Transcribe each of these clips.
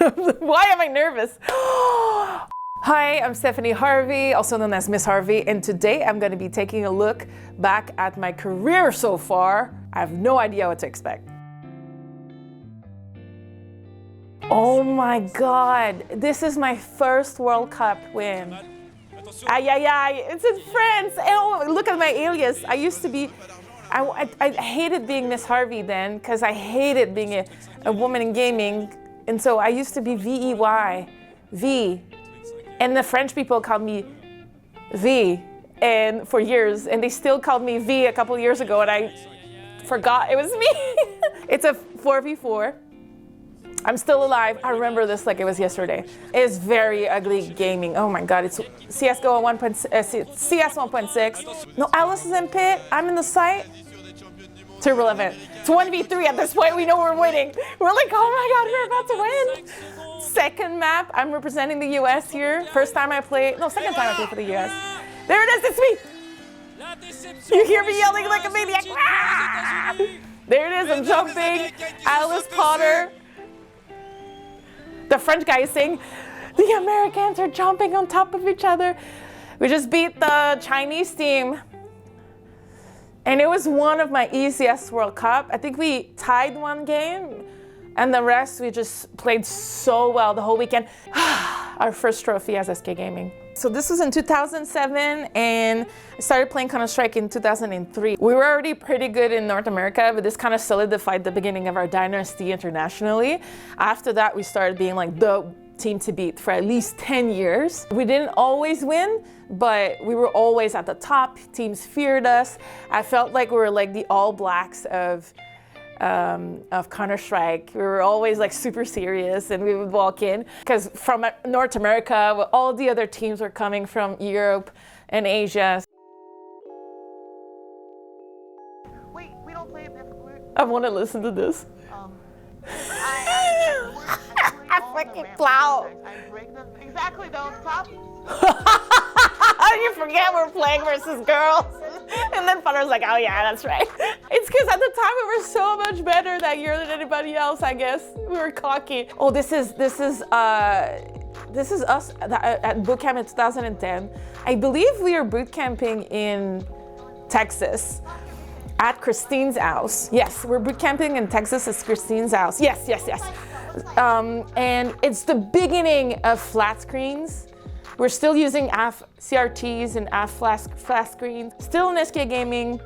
Why am I nervous? Hi, I'm Stephanie Harvey, also known as Miss Harvey, and today I'm going to be taking a look back at my career so far. I have no idea what to expect. Oh my God, this is my first World Cup win. Ay, ay, ay, it's in France. Oh, look at my alias. I used to be, I hated being Miss Harvey then because I hated being a woman in gaming. And so I used to be V-E-Y, V. And the French people called me V and for years, and they still called me V a couple years ago, and I forgot it was me. It's a 4v4. I'm still alive. I remember this like it was yesterday. It's very ugly gaming. Oh my God, it's CSGO CS 1.6. No, Alice is in pit. I'm in the site. It's irrelevant. It's 1v3 at this point. We know we're winning. We're like, oh my God, we're about to win. Second map, I'm representing the US here. First time I play, no, second time I play for the US. There it is, it's me. You hear me yelling like a maniac. Ah! There it is, I'm jumping. Alice Potter. The French guy is saying, the Americans are jumping on top of each other. We just beat the Chinese team. And it was one of my easiest World Cup. I think we tied one game, and the rest we just played so well the whole weekend. Our first trophy as SK Gaming. So this was in 2007, and I started playing Counter-Strike in 2003. We were already pretty good in North America, but this kind of solidified the beginning of our dynasty internationally. After that, we started being like the team to beat for at least 10 years. We didn't always win, but we were always at the top. Teams feared us. I felt like we were like the All Blacks of Counter-Strike. We were always like super serious, and we would walk in because from North America, all the other teams were coming from Europe and Asia. Wait, we don't play it. I want to listen to this. I freaking plow. I break them. Exactly, those top. You forget we're playing versus girls. And then Funner's like, oh yeah, that's right. It's because at the time we were so much better that year than anybody else, I guess. We were cocky. Oh, this is us at boot camp in 2010. I believe we are boot camping in Texas at Christine's house. Yes, we're boot camping in Texas at Christine's house. Yes. And it's the beginning of flat screens. We're still using CRTs and flat screens. Still in SK Gaming.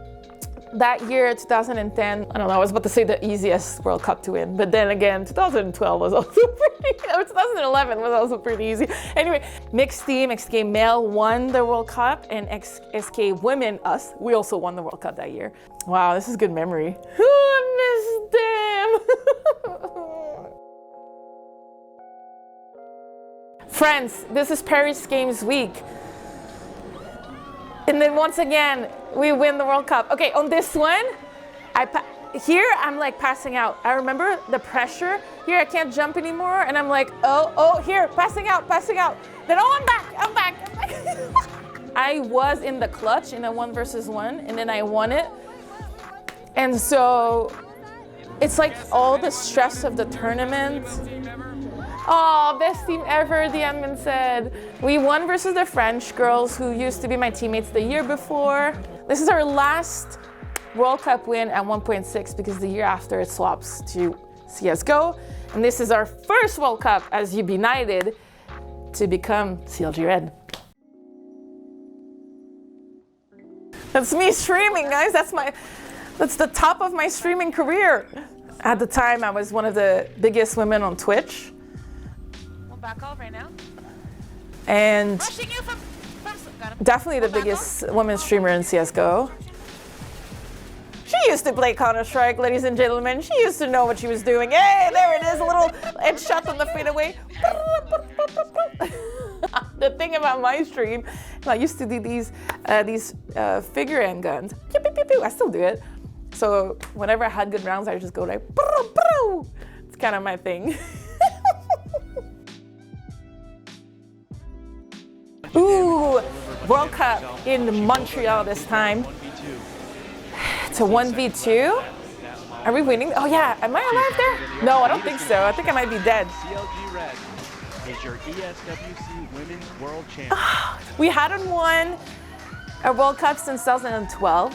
That year, 2010, I don't know, I was about to say the easiest World Cup to win, but then again, 2012 was also pretty, 2011 was also pretty easy. Anyway, mixed team, XK Male won the World Cup, and SK Women, us, we also won the World Cup that year. Wow, this is good memory. I miss them. Friends, this is Paris Games Week. And then once again, we win the World Cup. Okay, on this one, here I'm like passing out. I remember the pressure. Here I can't jump anymore, and I'm like, oh, here, passing out. Then I'm back. I was in the clutch in a 1 versus 1, and then I won it. And so it's like all the stress of the tournament. Oh, best team ever, the admin said. We won versus the French girls who used to be my teammates the year before. This is our last World Cup win at 1.6 because the year after it swaps to CSGO. And this is our first World Cup as UB United to become CLG Red. That's me streaming, guys. That's the top of my streaming career. At the time, I was one of the biggest women on Twitch. Back off right now. And Rushing you from definitely the biggest woman streamer in CSGO. She used to play Counter-Strike, ladies and gentlemen. She used to know what she was doing. Hey, there it is, a little headshot on the fadeaway. The thing about my stream, I used to do these figure end guns. I still do it. So whenever I had good rounds, I would just go like, it's kind of my thing. Ooh, World Cup in Montreal this time. It's a 1v2. Are we winning? Oh yeah, am I alive there? No, I don't think so. I think I might be dead. CLG Red is your ESWC Women's World Champion. We hadn't won a World Cup since 2012.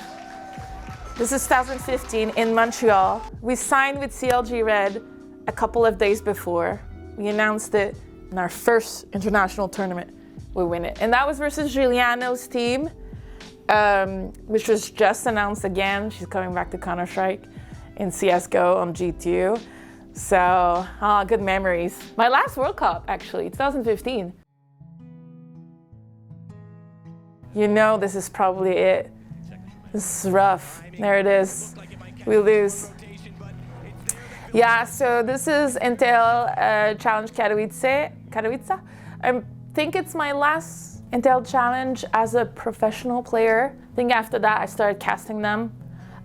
This is 2015 in Montreal. We signed with CLG Red a couple of days before. We announced it in our first international tournament. We win it. And that was versus Giuliano's team, which was just announced again. She's coming back to Counter-Strike in CSGO on G2. So, good memories. My last World Cup, actually, 2015. You know this is probably it. This is rough. There it is. We lose. Yeah, so this is Intel Challenge Katowice. I think it's my last Intel Challenge as a professional player. I think after that I started casting them,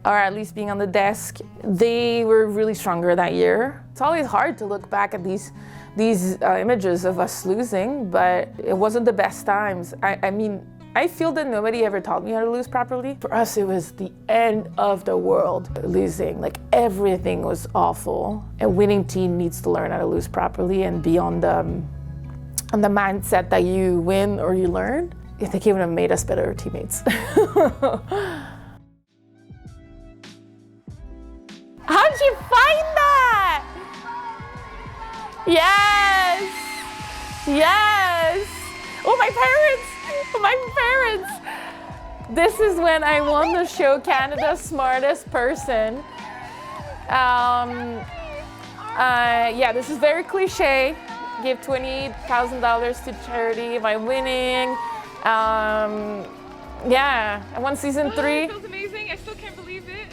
or at least being on the desk. They were really stronger that year. It's always hard to look back at these images of us losing, but it wasn't the best times. I mean, I feel that nobody ever taught me how to lose properly. For us, it was the end of the world losing. Like, everything was awful. A winning team needs to learn how to lose properly and be on the mindset that you win or you learn. I think it would have made us better teammates. How'd you find that? Yes! Yes! Oh, my parents! This is when I won the show Canada's Smartest Person. Yeah, this is very cliche. Give $20,000 to charity by winning. Yeah, I won season 3. It feels amazing. I still can't believe it.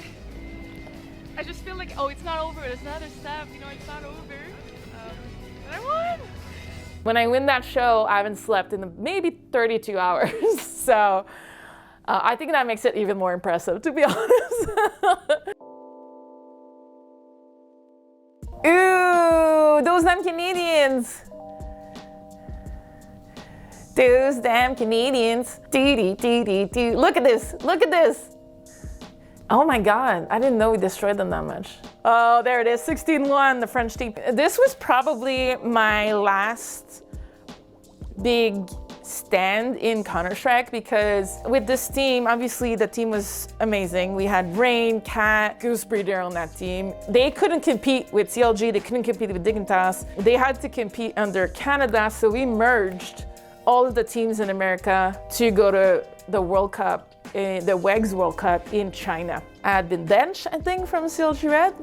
I just feel like, oh, it's not over. There's another step. You know, it's not over. But I won. When I win that show, I haven't slept in maybe 32 hours. So I think that makes it even more impressive, to be honest. Ooh, those damn Canadians. Those damn Canadians. Look at this, look at this. Oh my God, I didn't know we destroyed them that much. Oh, there it is, 16-1, the French team. This was probably my last big stand in Counter-Strike, because with this team, obviously the team was amazing. We had Rain, Cat, Goosebreeder on that team. They couldn't compete with CLG, they couldn't compete with Dignitas. They had to compete under Canada, so we merged all of the teams in America to go to the World Cup, the WEGS World Cup in China. I had been benched, I think, from CLG Red.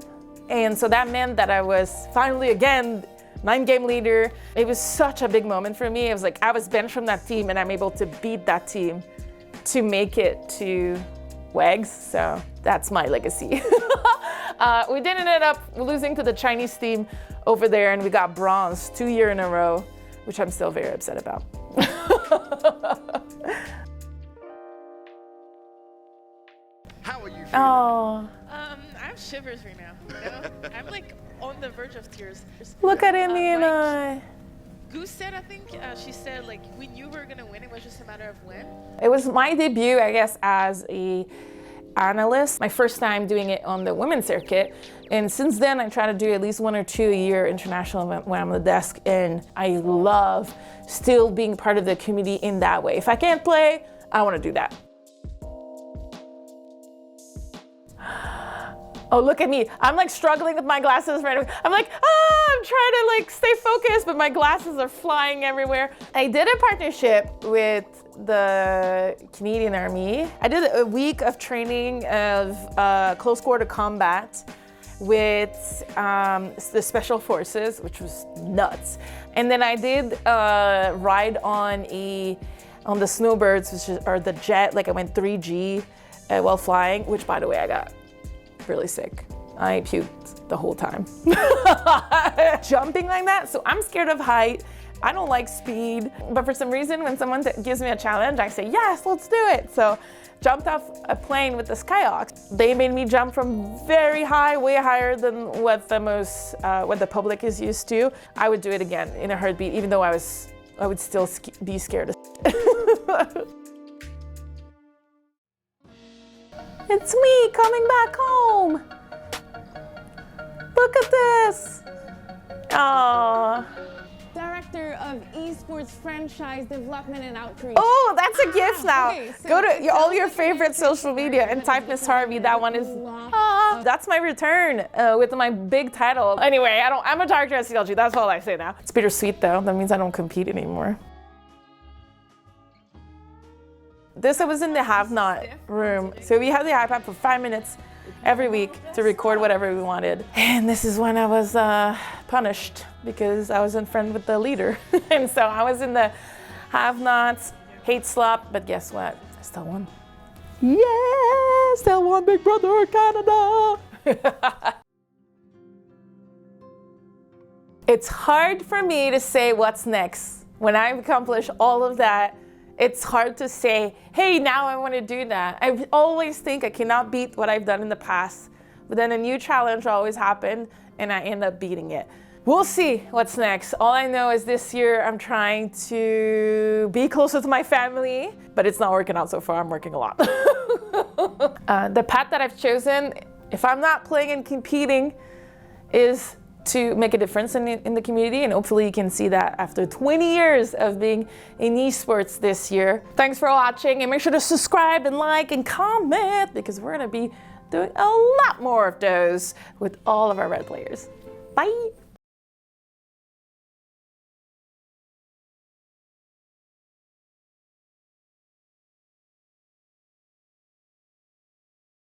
And so that meant that I was finally, again, 9-game leader. It was such a big moment for me. It was like I was benched from that team and I'm able to beat that team to make it to WEGS. So that's my legacy. We did end up losing to the Chinese team over there, and we got bronze 2 years in a row, which I'm still very upset about. How are you feeling? Oh, I have shivers right now. You know? I'm like on the verge of tears. look at Indy and like, I. Goose said, I think she said, like, we knew we were gonna win. It was just a matter of when. It was my debut, I guess, as a analyst. My first time doing it on the women's circuit. And since then, I try to do at least 1 or 2 a year international event when I'm on the desk. And I love still being part of the community in that way. If I can't play, I want to do that. Oh, look at me. I'm like struggling with my glasses right now. I'm like, I'm trying to like stay focused, but my glasses are flying everywhere. I did a partnership with the Canadian Army. I did a week of training of close quarter combat with the Special Forces, which was nuts. And then I did ride on the snowbirds, or the jet, like I went 3G while flying, which by the way, I got really sick. I puked the whole time. Jumping like that, so I'm scared of height. I don't like speed, but for some reason, when someone gives me a challenge, I say, yes, let's do it. So jumped off a plane with the Skyhawks. They made me jump from very high, way higher than what the public is used to. I would do it again in a heartbeat, even though I would still be scared. It's me coming back home. Look at this. Oh. Director of Esports Franchise Development and Outreach. Oh, that's a gift now. Okay, so Go to all your like favorite social media and type Miss Harvey. That one is. That's my return with my big title. Anyway, I'm a director at CLG. That's all I say now. It's bittersweet though. That means I don't compete anymore. I was in the have-not room. So we had the iPad for 5 minutes every week to record whatever we wanted. And this is when I was punished because I was in friend with the leader. And so I was in the have-nots, hate slop, but guess what? I still won. Yeah, still won, Big Brother Canada. It's hard for me to say what's next. When I accomplish all of that, it's hard to say, hey, now I want to do that. I always think I cannot beat what I've done in the past, but then a new challenge will always happen and I end up beating it. We'll see what's next. All I know is this year I'm trying to be closer to my family, but it's not working out so far. I'm working a lot. The path that I've chosen, if I'm not playing and competing, is to make a difference in the community, and hopefully you can see that after 20 years of being in esports this year. Thanks for watching, and make sure to subscribe and like and comment because we're gonna be doing a lot more of those with all of our Red players. Bye.